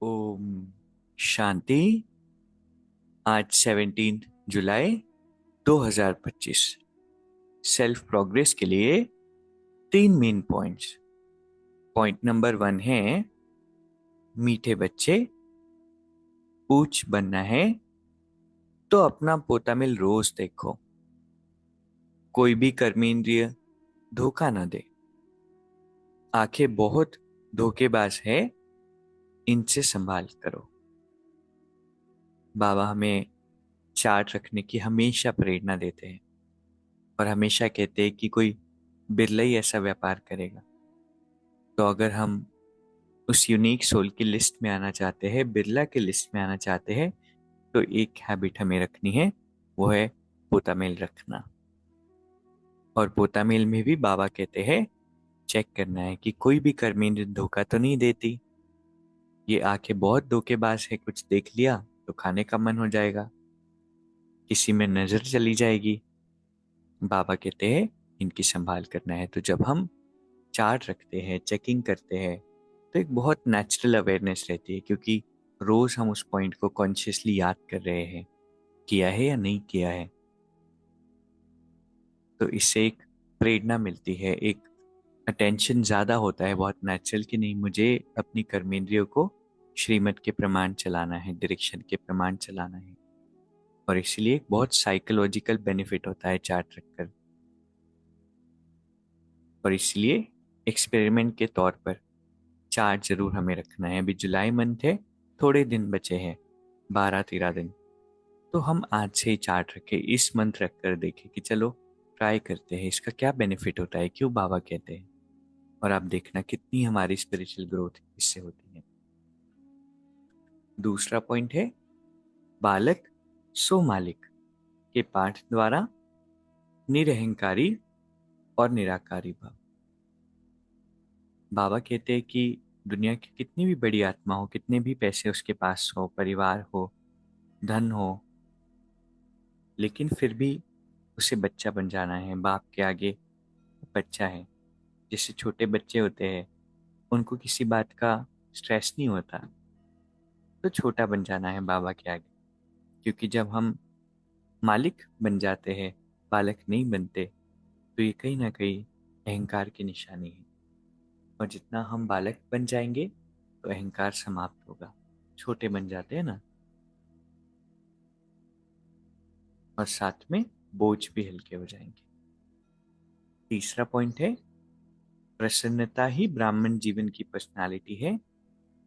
ओम शांति। आज 17 जुलाई 2025 self progress के लिए 3 मेन पॉइंट्स। पॉइंट नंबर 1 है मीठे बच्चे, पूछ बनना है तो अपना पोता मिल रोज देखो। कोई भी कर्मेंद्रिय धोखा न दे। आंखें बहुत धोखेबाज है, इनसे संभाल करो। बाबा हमें चार्ट रखने की हमेशा प्रेरणा देते हैं और हमेशा कहते हैं कि कोई बिरला ही ऐसा व्यापार करेगा। तो अगर हम उस यूनिक सोल की लिस्ट में आना चाहते हैं, बिरला की लिस्ट में आना चाहते हैं, तो एक हैबिट हमें रखनी है, वो है पोता मेल रखना। और पोता मेल में भी बाबा कहते हैं चेक करना है कि कोई भी कर्मेंद्र धोखा तो नहीं देती। ये आंखें बहुत धोखेबाज है, कुछ देख लिया तो खाने का मन हो जाएगा, किसी में नजर चली जाएगी। बाबा कहते हैं इनकी संभाल करना है। तो जब हम चार्ट रखते हैं, चेकिंग करते हैं, तो एक बहुत नेचुरल अवेयरनेस रहती है, क्योंकि रोज हम उस पॉइंट को कॉन्शियसली याद कर रहे हैं, किया है या नहीं किया है। तो इससे एक प्रेरणा मिलती है, एक अटेंशन ज्यादा होता है, बहुत नेचुरल कि नहीं, मुझे अपनी कर्मेंद्रियों को श्रीमत के प्रमाण चलाना है, डायरेक्शन के प्रमाण चलाना है। और इसलिए एक बहुत साइकोलॉजिकल बेनिफिट होता है चार्ट रखकर। और इसलिए एक्सपेरिमेंट के तौर पर चार्ट जरूर हमें रखना है। अभी जुलाई मंथ है, थोड़े दिन बचे हैं, 12-13 दिन। तो हम आज से ही चार्ट रखें, इस मंथ रख कर देखें कि चलो ट्राई करते हैं, इसका क्या बेनिफिट होता है, क्यों बाबा कहते हैं। और आप देखना कितनी हमारी स्पिरिचुअल ग्रोथ इससे होती है। दूसरा पॉइंट है बालक सो मालिक के पाठ द्वारा निरहंकारी और निराकारी भाव। बाबा कहते हैं कि दुनिया की कितनी भी बड़ी आत्मा हो, कितने भी पैसे उसके पास हो, परिवार हो, धन हो, लेकिन फिर भी उसे बच्चा बन जाना है। बाप के आगे बच्चा है। जैसे छोटे बच्चे होते हैं, उनको किसी बात का स्ट्रेस नहीं होता, तो छोटा बन जाना है बाबा के आगे। क्योंकि जब हम मालिक बन जाते हैं, बालक नहीं बनते, तो ये कहीं ना कहीं अहंकार की निशानी है। और जितना हम बालक बन जाएंगे तो अहंकार समाप्त होगा, छोटे बन जाते हैं ना। और साथ में बोझ भी हल्के हो जाएंगे। तीसरा पॉइंट है प्रसन्नता ही ब्राह्मण जीवन की पर्सनालिटी है,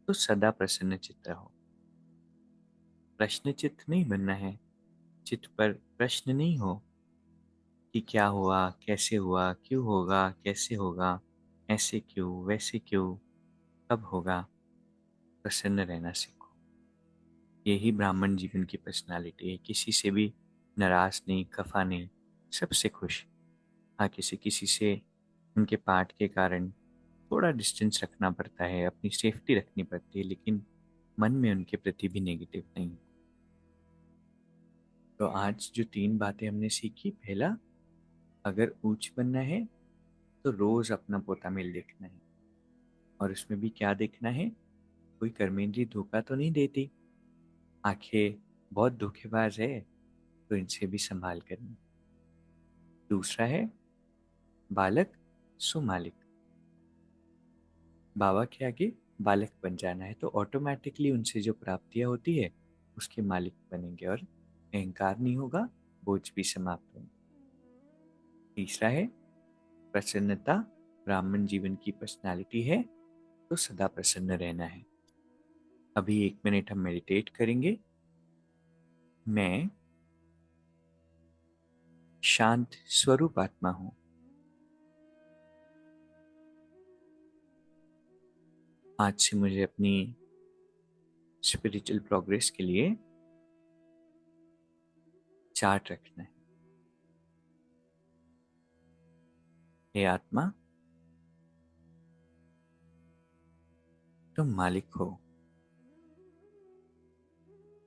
तो सदा प्रसन्न चित्त रहो। प्रश्न चित्त नहीं बनना है, चित्त पर प्रश्न नहीं हो कि क्या हुआ, कैसे हुआ, क्यों होगा, कैसे होगा, ऐसे क्यों, वैसे क्यों, कब होगा। प्रसन्न रहना सीखो। यही ब्राह्मण जीवन की पर्सनालिटी है, किसी से भी नाराज नहीं, खफा नहीं, सबसे खुश। हाँ, किसी किसी से उनके पाठ के कारण थोड़ा डिस्टेंस रखना पड़ता है, अपनी सेफ्टी रखनी पड़ती है, लेकिन मन में उनके प्रति भी नेगेटिव नहीं। तो आज जो 3 बातें हमने सीखी, पहला, अगर ऊंच बनना है तो रोज अपना पोता मेल देखना है। और उसमें भी क्या देखना है, कोई कर्मेंद्री धोखा तो नहीं देती, आंखें बहुत धोखेबाज है, तो इनसे भी संभाल करनी। दूसरा है बालक सो मालिक। बाबा के आगे बालक बन जाना है, तो ऑटोमेटिकली उनसे जो प्राप्तियां होती है उसके मालिक बनेंगे और अहंकार नहीं होगा, बोझ भी समाप्त होंगे। तीसरा है प्रसन्नता ब्राह्मण जीवन की पर्सनालिटी है, तो सदा प्रसन्न रहना है। अभी 1 मिनट हम मेडिटेट करेंगे। मैं शांत स्वरूप आत्मा हूं। आज से मुझे अपनी स्पिरिचुअल प्रोग्रेस के लिए चार्ट रखना है। हे आत्मा, तुम मालिक हो।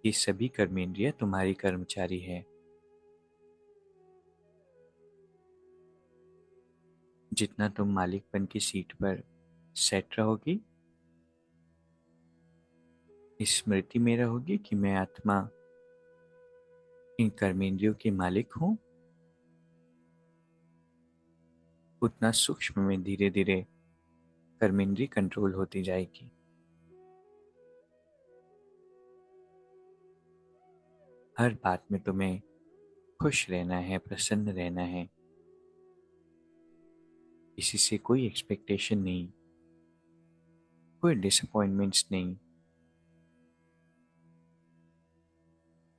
ये सभी कर्मेंद्रिय तुम्हारी कर्मचारी है। जितना तुम मालिकपन की सीट पर सेट रहोगी, स्मृति में रहोगी कि मैं आत्मा इन कर्मेंद्रियों की मालिक हूं, उतना सूक्ष्म में धीरे धीरे कर्मेंद्री कंट्रोल होती जाएगी। हर बात में तुम्हें खुश रहना है, प्रसन्न रहना है, किसी से कोई एक्सपेक्टेशन नहीं, कोई डिसअपॉइंटमेंट्स नहीं।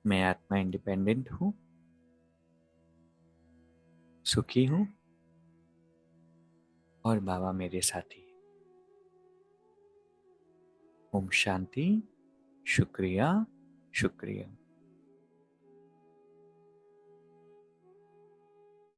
मैं आत्मा इंडिपेंडेंट हूं, सुखी हूं और बाबा मेरे साथी हैं। ओम शांति। शुक्रिया, शुक्रिया।